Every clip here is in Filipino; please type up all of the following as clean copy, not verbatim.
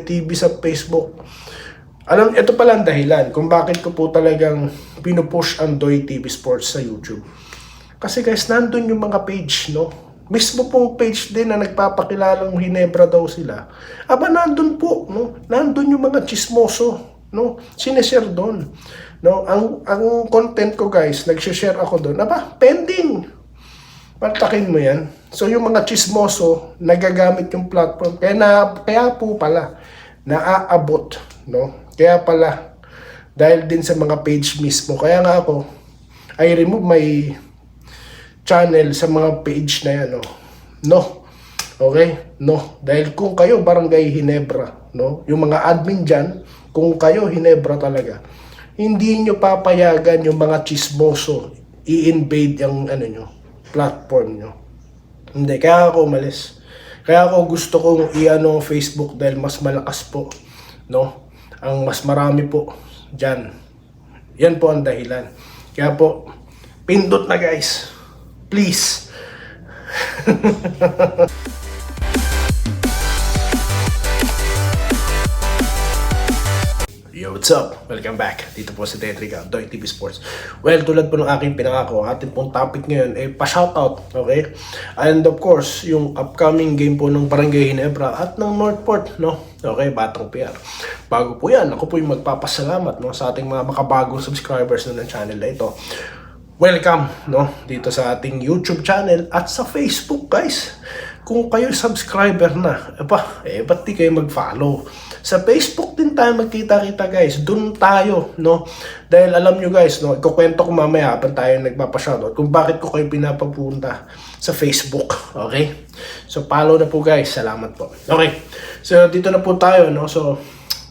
TV sa Facebook. Ito pala ang dahilan kung bakit ko po talagang pinupush ang Doy TV Sports sa YouTube. Kasi guys, nandun yung mga page, no? Mismo pong page din na nagpapakilalang Hinebra daw sila. Aba, nandun po, no? Nandun yung mga chismoso, no? Sineshare doon. No? Ang content ko guys, nag-share ako doon. Aba, pending. Patakin mo yan. So yung mga chismoso, nagagamit yung platform. Kaya po pala, naaabot, no? Kaya pala, dahil din sa mga page mismo. Kaya nga ako, I remove my channel sa mga page na yan, no? No. Okay? No. Dahil kung kayo Barangay Hinebra, no? Yung mga admin dyan, kung kayo Hinebra talaga, hindi nyo papayagan yung mga chismoso i-invade yung platform nyo. Hindi. Kaya ako umalis. Kaya ako gusto kong i-ano Facebook dahil mas malakas po, no? Ang mas marami po dyan. Yan po ang dahilan. Kaya po, pindot na guys. Please. Yo, what's up? Welcome back. Dito po si Tetrica, Doy TV Sports. Well, tulad po ng aking pinangako, ating pong topic ngayon ay pa-shoutout, okay? And of course, yung upcoming game po ng Barangay Hinebra at ng Northport, no? Okay, Batang PR. Bago po yan, ako po yung magpapasalamat, no, sa ating mga makabagong subscribers na ng channel na ito. Welcome, no, dito sa ating YouTube channel at sa Facebook, guys. Kung kayo subscriber na, ba't di kayo mag-follow? Sa Facebook din tayo magkita-kita guys. Doon tayo, no? Dahil alam nyo guys, no, ikukwento ko mamaya habang tayo nagpapashoutout kung bakit ko kayo pinapapunta sa Facebook. Okay? So follow na po guys. Salamat po. Okay. So dito na po tayo, no? So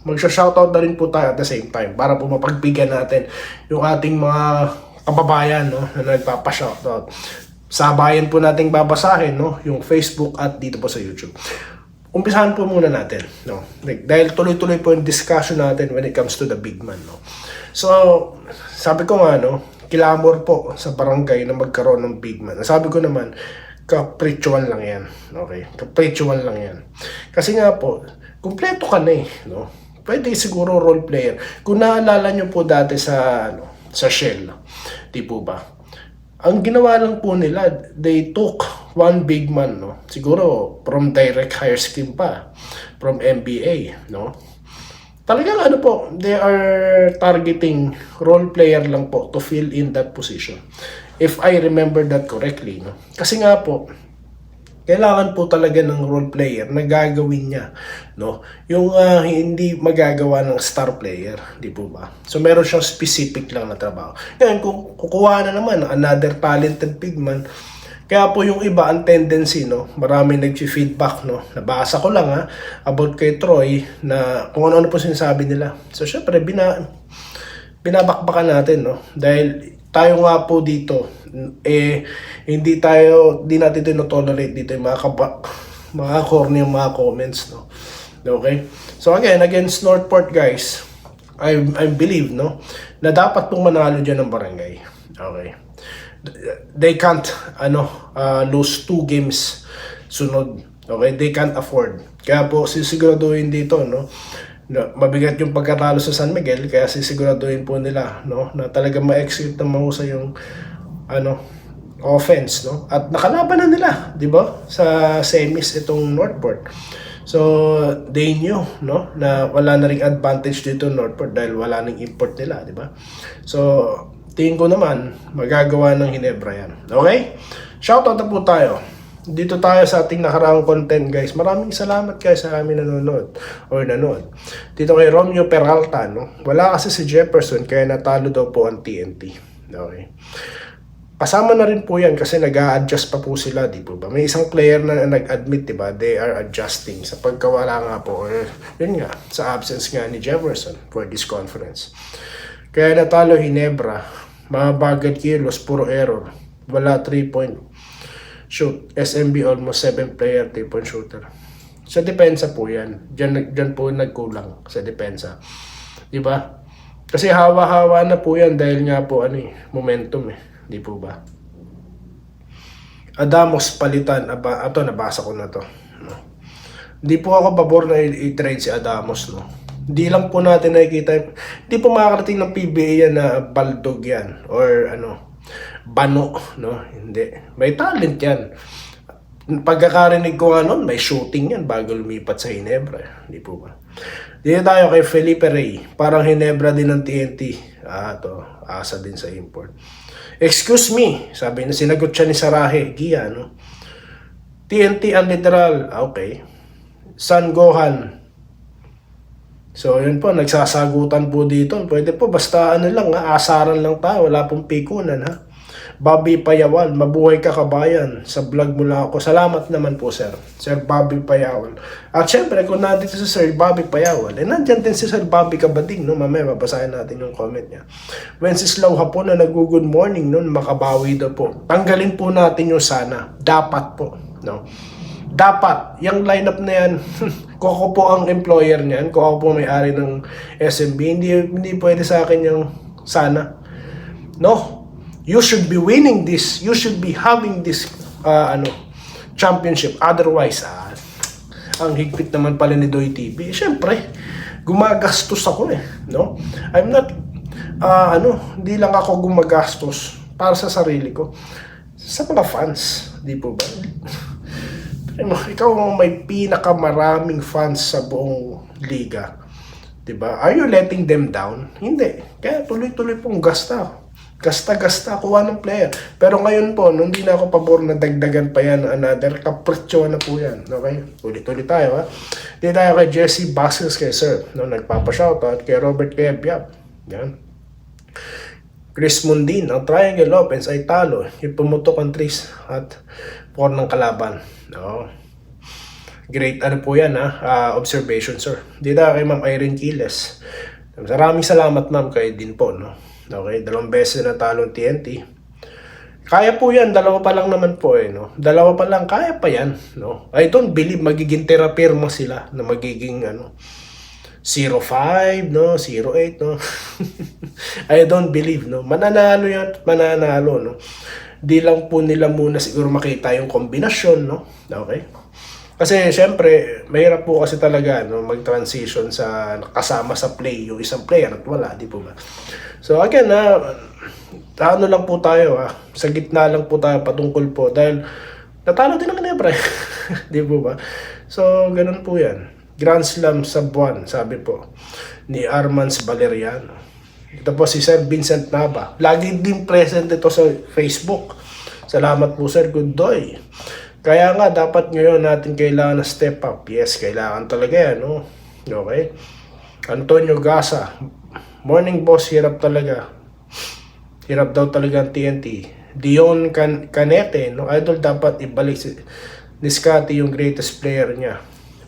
magsha-shoutout na rin po tayo at the same time para po mapagbigyan natin yung ating mga kababayan, no, na nagpapashoutout. Sabayan po nating babasahin, no, yung Facebook at dito po sa YouTube. Umpisahan po muna natin, no? Dahil tuloy-tuloy po yung discussion natin when it comes to the big man, no? So, sabi ko nga, no, kilamor po sa barangay na magkaroon ng big man. Sabi ko naman, caprictual lang yan, okay? Caprictual lang yan. Kasi nga po, kumpleto ka na eh, no? Pwede siguro role player. Kung naalala nyo po dati sa, sa Shell, di po ba? Ang ginawa lang po nila, they took one big man, no? Siguro from direct hire scheme pa, from MBA, no? Talagang ano po, they are targeting role player lang po to fill in that position. If I remember that correctly, no? Kasi nga po, kailangan po talaga ng role player na gagawin niya, no? Yung hindi magagawa ng star player, di po ba? So meron siyang specific lang na trabaho. Yan, kung kukuha na naman another talented big man, kaya po yung iba ang tendency, no? Marami nag-feedback, no? Nabasa ko lang about kay Troy na kung ano-ano po sinasabi nila. So syempre binabakbakan natin, no? Dahil tayo nga po dito, hindi natin tinotolerate dito yung mga corny yung mga comments, no? Okay? So against Northport, guys, I believe, no, na dapat pong manalo dyan ng barangay. Okay? They can't, lose 2 games sunod. Okay? They can't afford. Kaya po, sisiguraduhin dito, no, mabigat yung pagkatalo sa San Miguel, kaya sisiguraduhin po nila, no, na talagang ma-execute ng mahusay yung offense, no, at nakalaban na nila, di ba, sa semis itong Northport. So they knew, no, na wala na ring advantage dito Northport dahil wala nang import nila, di ba? So tingin ko naman magagawa ng Hinebra yan. Okay, shoutout na po tayo. Dito tayo sa ating nakaraang content, guys. Maraming salamat guys sa aming nanonood. Dito kay Romeo Peralta, no? Wala kasi si Jefferson kaya natalo daw po ang TNT. Okay. Kasama na rin po yan kasi nag-a-adjust pa po sila, di po ba? May isang player na nag-admit, di ba? They are adjusting sa pagkawala nga po. Yun nga, sa absence nga ni Jefferson for this conference. Kaya natalo Hinebra. Mga bagad kilos, puro error. Wala 3-point shoot. SMB almost 7 player 3-point shooter. Sa depensa po yan. Diyan po nagkulang sa depensa. Diba? Kasi hawa-hawa na po yan dahil nga po momentum eh. Di po ba? Adamos palitan. Ito, nabasa ko na to. No? Hindi po ako pabor na i-trade si Adamos, no. Hindi lang po natin nakikita, hindi po makakarating ng PBA yan na baldog yan or ano, bano, no. Hindi. May talent yan. Pagkakarinig ko nga nun, may shooting yan bago lumipat sa Ginebra. Hindi po ba? Dito tayo kay Felipe Rey. Parang Ginebra din ng TNT. To asa din sa import. Excuse me, sabi na sinagot siya ni Sarahe Gia, no? TNT ang literal. Okay. San Gohan. So, yun po, nagsasagutan po dito. Pwede po, basta ano lang, asaran lang tayo. Wala pong pikunan, ha? Bobby Payawan, mabuhay ka kabayan. Sa vlog mo lang ako. Salamat naman po, sir. Sir Bobby Payawan. At syempre, kung nandito si Sir Bobby Payawan, nandyan din si Sir Bobby Kabading, no? Mamaya, babasahin natin yung comment niya. Wenceslao Hapon na nag-good morning, no? Makabawi daw po. Tanggalin po natin yung sana. Dapat po, no? Dapat, yung lineup na yan, kung ako po ang employer niyan, kung ako po may-ari ng SMB, hindi pwede sa akin yung sana. No? You should be winning this. You should be having this championship. Otherwise, ang higpit naman pala ni Doy TV. Siyempre, gumagastos ako no? I'm not, hindi lang ako gumagastos para sa sarili ko. Sa mga fans, di po ba? Ikaw ang may pinakamaraming fans sa buong liga. Diba? Are you letting them down? Hindi. Kaya tuloy-tuloy pong gasta. Gasta-gasta, kuha ng player. Pero ngayon po, nung hindi na ako pabor na dagdagan pa yan, another kapritsyo na po yan. Okay? Ulit-ulit tayo, ha? Dito tayo kay Jesse Basils, kay Sir. No, nagpapashoutout kay Robert Kebyab. Yan. Chris Mundin, ang Triangle Offense ay talo. Yung pumutok ang 3 at 4 ng kalaban. No? Great, ano po yan, ha? Observation, sir. Dito tayo kay Ma'am Irene Quiles. Maraming salamat, ma'am, kayo din po, no? Okay, 2 beses na talong TNT. Kaya po yan, 2 pa lang naman po no? 2 pa lang, kaya pa yan, no? I don't believe magiging terapirma sila na magiging 0-5, no? 0-8, no? I don't believe, no? Mananalo yan, mananalo, no? Di lang po nila muna siguro makita yung kombinasyon, no? Okay? Kasi syempre, mahirap po kasi talaga mag-transition sa kasama sa play yung isang player at wala, di po ba? So again, ano lang po tayo, sa gitna lang po tayo patungkol po dahil natalo din ang Ginebra, di po ba? So ganun po yan. Grand Slam sa buwan, sabi po ni Armans Valeriano. Ito po si Sir Vincent Nava. Lagi din present ito sa Facebook. Salamat po, Sir Gooddoy. Kaya nga, dapat ngayon natin kailangan na step up. Yes, kailangan talaga yan, no? Okay? Antonio Gasa. Morning, boss. Hirap talaga. Hirap daw talaga ang TNT. Dion Canete, no? Idol, dapat ibalik ni Scotty yung greatest player niya.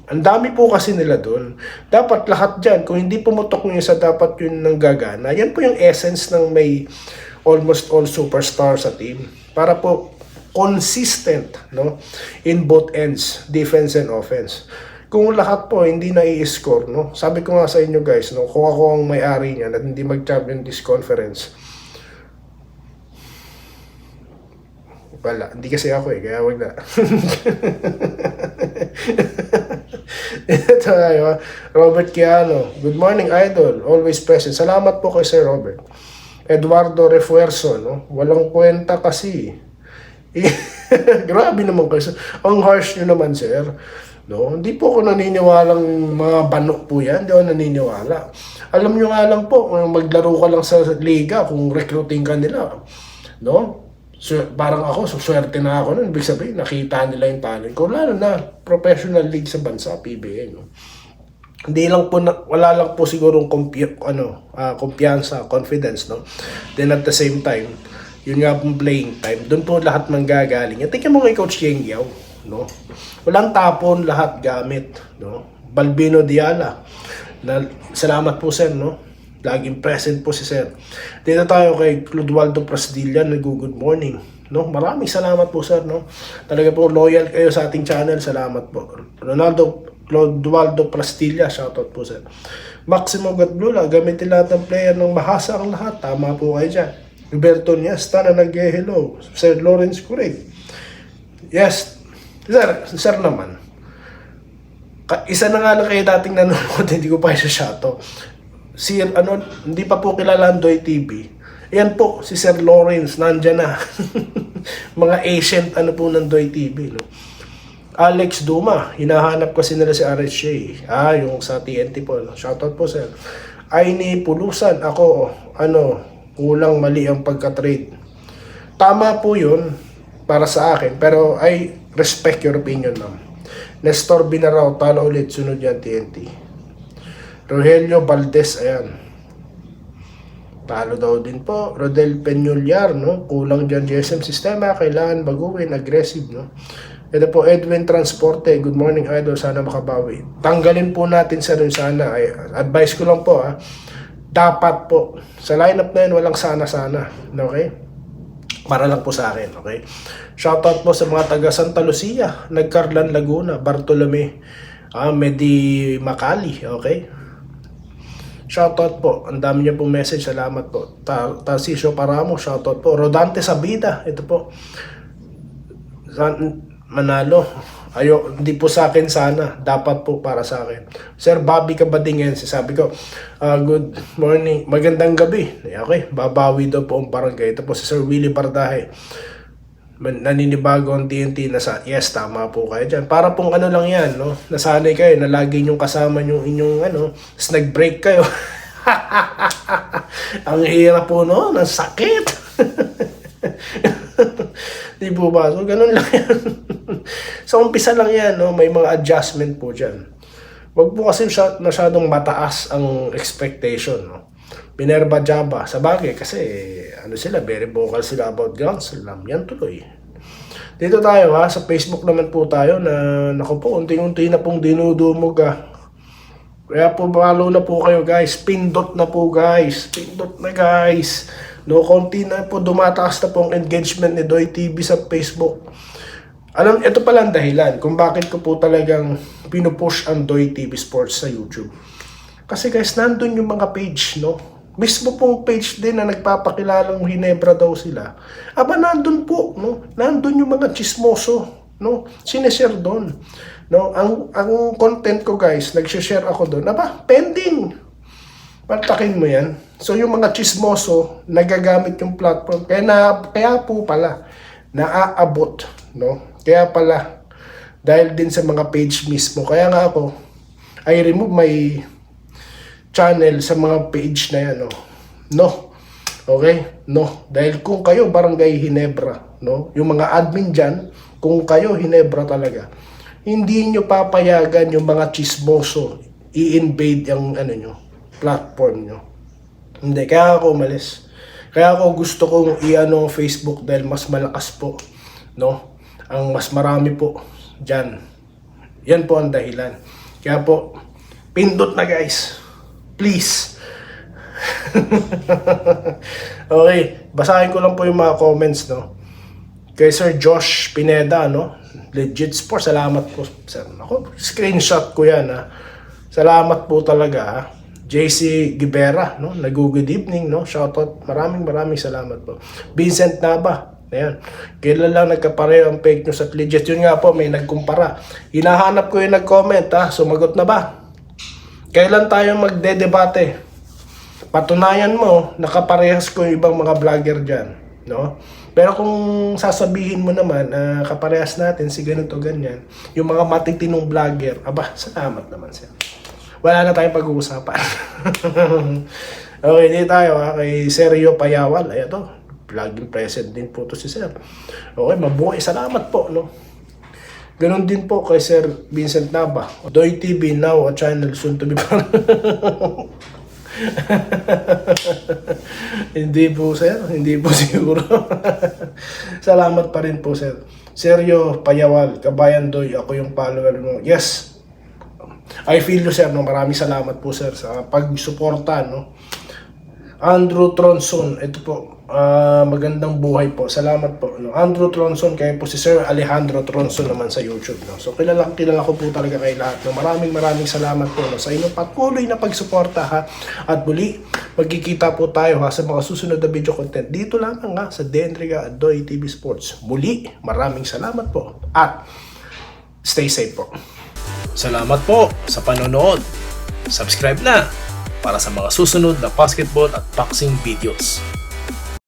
Ang dami po kasi nila doon. Dapat lahat dyan. Kung hindi pumutok nyo sa dapat yun nang gagana, yan po yung essence ng may almost all superstar sa team. Para po consistent, no, in both ends, defense and offense. Kung lahat po hindi na i-score, no, sabi ko nga sa inyo guys, no, kung ako ang may-ari niyan at hindi mag-champion this conference, wala, hindi kasi ako kaya wag na. Ito tayo, Robert Kiano. Good morning, idol. Always present. Salamat po kay Sir Robert. Eduardo Refuerzo, no, walang kwenta kasi. Grabe naman kayo. Ang harsh nyo naman, sir. No? Hindi po ako naniniwalang mga banok po yan. Hindi ako naniniwala. Alam nyo nga lang po, maglaro ka lang sa liga kung recruiting ka nila. No? So, parang ako, swerte na ako nun. Ibig sabihin, nakita nila yung talent ko. Lalo na, professional league sa bansa, PBA. No? Hindi lang po, wala lang po sigurong kumpiyansa, confidence. No? Then at the same time, yun nga pong playing time, doon po lahat manggagaling. At tingnan mo kay Coach Yeng Yao, no? Walang tapon, lahat gamit, no? Balbino Diala, salamat po, sir, no? Laging present po si sir. Dito tayo kay Clodoaldo Prasdilla, good morning, no? Maraming salamat po, sir, no? Talaga po loyal kayo sa ating channel, salamat po. Clodoaldo Prasdilla, shoutout po, sir. Maximo Gatblula, gamitin lahat ng player ng mahasa ang lahat, tama po kayo dyan. Roberto Niasta na nag-hello. Sir Lawrence Cureg. Yes, sir naman. Isa na nga lang kayo dating nanonood, hindi ko pa siya shoutout. Si, hindi pa po kilala ang Doy TV. Yan po, si Sir Lawrence, nandyan na. Mga ancient po ng Doy TV, no? Alex Duma, hinahanap kasi nila si RSJ. Yung sa TNT po, no? Shoutout po, sir. Aini Pulusan, ako, kulang mali ang pagka-trade. Tama po yun para sa akin, pero I respect your opinion, ma'am. Nestor Binarao, talo ulit, sunod yan TNT. Rogelio Valdez, ayan. Talo daw din po. Rodel Peñulyar, no? Kulang dyan GSM sistema, kailangan baguhin, aggressive, no? Ito po, Edwin Transporte, good morning idol, sana makabawi. Tanggalin po natin sa dun sana. Advice ko lang po, dapat po, sa lineup na yun, walang sana-sana. Okay? Para lang po sa akin, okay? Shoutout po sa mga taga Santa Lucia, Nagcarlan, Laguna, Bartolome, Medi Macali, okay? Shoutout po, ang dami niyo pong message, salamat po. Tarcisio Paramo, shoutout po. Rodante Sabida, ito po. Manalo. Hindi po sa akin sana. Dapat po para sa akin. Sir Bobby Kabadingen, sabi ko, good morning, magandang gabi. Okay, babawi daw po ang barangay. Ito po si Sir Willie Bardahe. Naninibago ang TNT na yes, tama po kayo dyan. Para pong lang yan, no? Nasanay kayo na lagi nyong kasama yung inyong tapos nag-break kayo. Ang hirap po, no? Ang sakit. Di po ba? So, ganun lang yan. Sa umpisa lang yan, no? May mga adjustment po dyan. Wag po kasi masyadong mataas ang expectation, no? Minerva Java, sa bagay, kasi sila, very vocal sila about Grand Slam. Yan tuloy. Dito tayo sa Facebook naman po tayo na, naku po, unti-unti na pong dinudumog Kaya po, follow na po kayo guys. Pindot na po guys. Pindot na guys. No, konti na po, dumataas na pong engagement ni Doy TV sa Facebook. Ito pala ang dahilan kung bakit ko po talagang pinupush ang Doy TV Sports sa YouTube. Kasi guys, nandun yung mga page, no? Mismo pong page din na nagpapakilalang Hinebra daw sila. Nandun po, no? Nandun yung mga chismoso, no? Sineshare doon. No? Ang content ko guys, nag-share ako doon. Pending. Patakin mo yan. So yung mga chismoso, nagagamit yung platform. Kaya po pala, naaabot, no? Kaya pala, dahil din sa mga page mismo. Kaya nga ako, I remove my channel sa mga page na yan, no? No. Okay? No. Dahil kung kayo barangay Hinebra, no? Yung mga admin dyan, kung kayo Hinebra talaga, hindi nyo papayagan yung mga chismoso i-invade yung platform nyo. Hindi. Kaya ako umalis. Kaya ako gusto kong Facebook dahil mas malakas po, no? Ang mas marami po dyan. Yan po ang dahilan. Kaya po, pindot na guys. Please. Okay, basahin ko lang po yung mga comments, no? Kay Sir Josh Pineda, no? Legit Sports, salamat po, sir. Ako, screenshot ko yan, Salamat po talaga, JC Gibera, no? Good evening, no? Shoutout, maraming salamat po. Vincent Naba, ayan. Kailan lang nagkapareho ang fake news at legit? Yun nga po, may nagkumpara. Hinahanap ko yung nag-comment, Sumagot na ba? Kailan tayo magdedebate? Patunayan mo, nakaparehas ko yung ibang mga vlogger dyan, no? Pero kung sasabihin mo naman, kaparehas natin si ganito, ganyan, yung mga matitinong vlogger, salamat naman siya. Wala na tayong pag-uusapan. Okay, dito tayo kay Sergio Payawal. Ayan to, vlogging present din po to si Sir. Okay, mabuhay, salamat po, no? Ganon din po kay Sir Vincent Nava. Doy TV now, a channel soon to be Hindi po sir, hindi po siguro. Salamat pa rin po sir. Sergio Payawal, Kabayan Doy, ako yung follower mo. Yes, I feel you sir, no? Maraming salamat po sir sa pag-suporta, no? Andrew Tronson, ito po, magandang buhay po. Salamat po, no? Andrew Tronson, kaya po si Sir Alejandro Tronson naman sa YouTube, no? So kilala ko po talaga kay lahat, no? Maraming salamat po, no? Sa inyong patuloy na pagsuporta at muli magkikita po tayo sa mga susunod na video content dito lamang sa Denriga at Doy TV Sports. Muli, maraming salamat po at stay safe po. Salamat po sa panonood. Subscribe na para sa mga susunod na basketball at boxing videos.